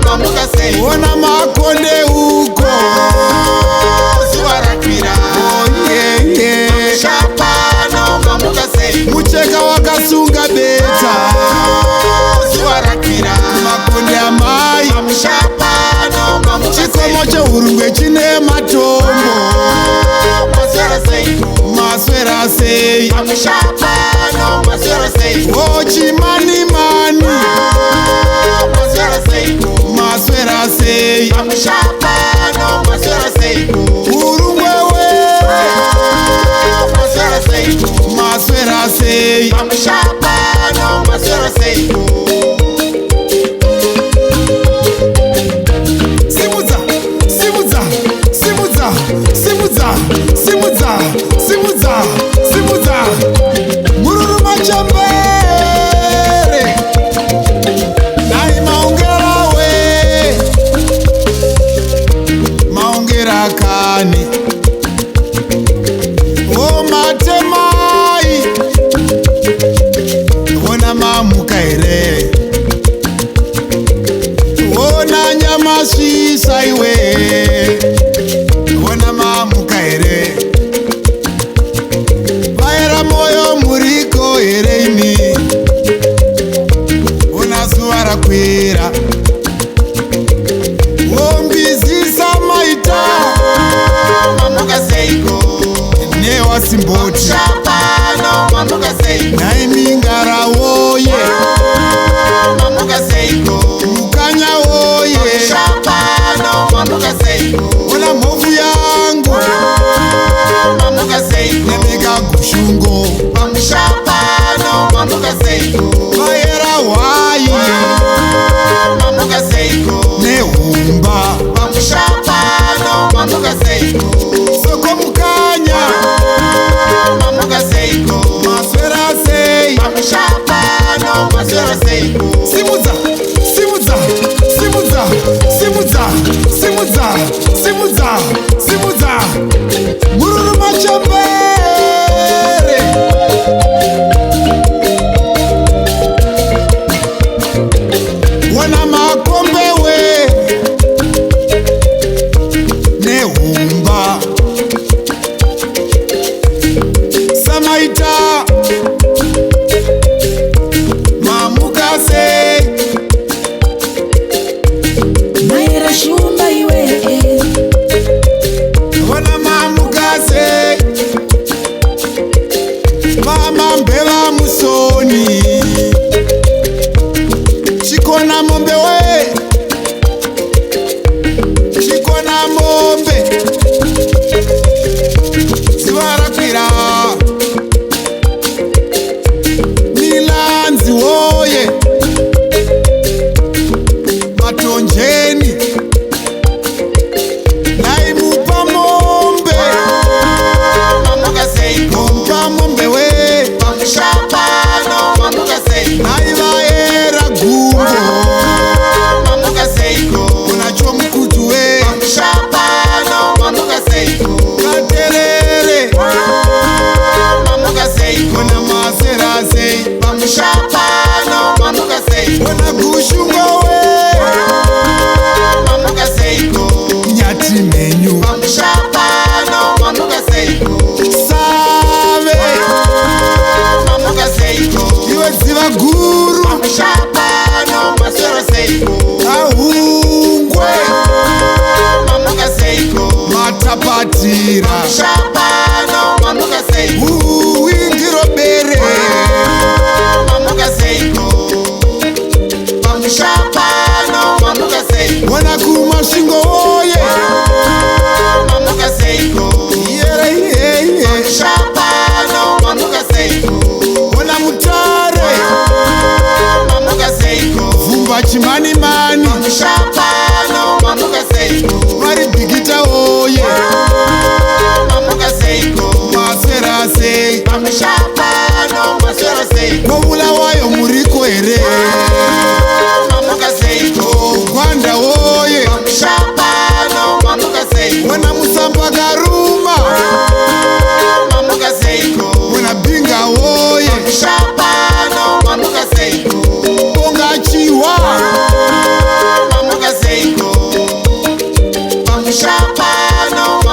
mamuka sei. Ona makonde uko zuva rakwira. Mamushapano mamuka sei. Mucheka wakasunga beta zuva rakwira. makonde amai. Mamushapano mamuka sei. Chikomo cheurungwe chine matombo maswera sei. maswera sei. Mamushapano maswera sei. Chimani mani maswera sei. maswera sei. Mamushapano maswera sei. Urungwe we maswera sei. maswera sei. Mamushapano maswera sei. Simudza simudza simudza simudza simudza simudza simudza mururuma chambere dai maongera we maongera kani o matemai ona mamuka here ona nyama swisa iwe ona mamuka here vaera moyo muriko here ini ona zuva rakwira wombizisa maita mamuka seiko. newasimboti Mamushapano mamuka sei. naimingara woye mamuka seiko. mukanya woye Mamushapano mamuka seiko. ona mhofu yangu mamuka seiko. nemikagushungo Mamushapano mamuka seiko. vaera hwai mamuka seiko. nehumba Mamushapano mamuka seiko. soko mukanya mamuka seiko. maswera sei. Mamushapano maswera seiko. Simudza simudza simudza simudza simudza simudza simudza mururuma chambere wana makombe we nehumba samaita mamuka sei. Maera shumba iwe Ona mamuka sei. Vamambeva musoni chikona mombe we chikona mombe zuva rakwira milanzi woye matonjeni naimupa mombe mamuka seiko. mupa mombe we Mamushapano mamuka seiko. naivaera gumbo mamuka seiko. unacho mkutu we Mamushapano mamuka seiko. katerere mamuka seiko. ona masera sei. Mamushapano mamuka seiko. ona gushungo we mamuka seiko. nyati menyu Mamushapano mamuka seiko. save mamuka seiko. iwe dziva guru Mamushapano maswera seiko. ahungwe mamuka seiko. matapatira Mamushapano mamuka seiko. uwingiro bere mamuka seiko. Mamushapano mamuka seiko. ona kumasvingo woye mamuka seiko. yere Mamushapano mamuka seiko. ona mutare mamuka seiko. vhumba chimanimani Mamushapano mamuka seiko. vari bhigita woye mamuka seiko. maswera sei. Mamushapano maswera seiko. movula wayo muriko here mamuka seiko. gwanda woye Mamushapano mamuka seiko. ona musamba karuma mamuka seiko. ona bhinga woye Mamushapano mamuka seiko. bonga chiwa mamuka seiko. no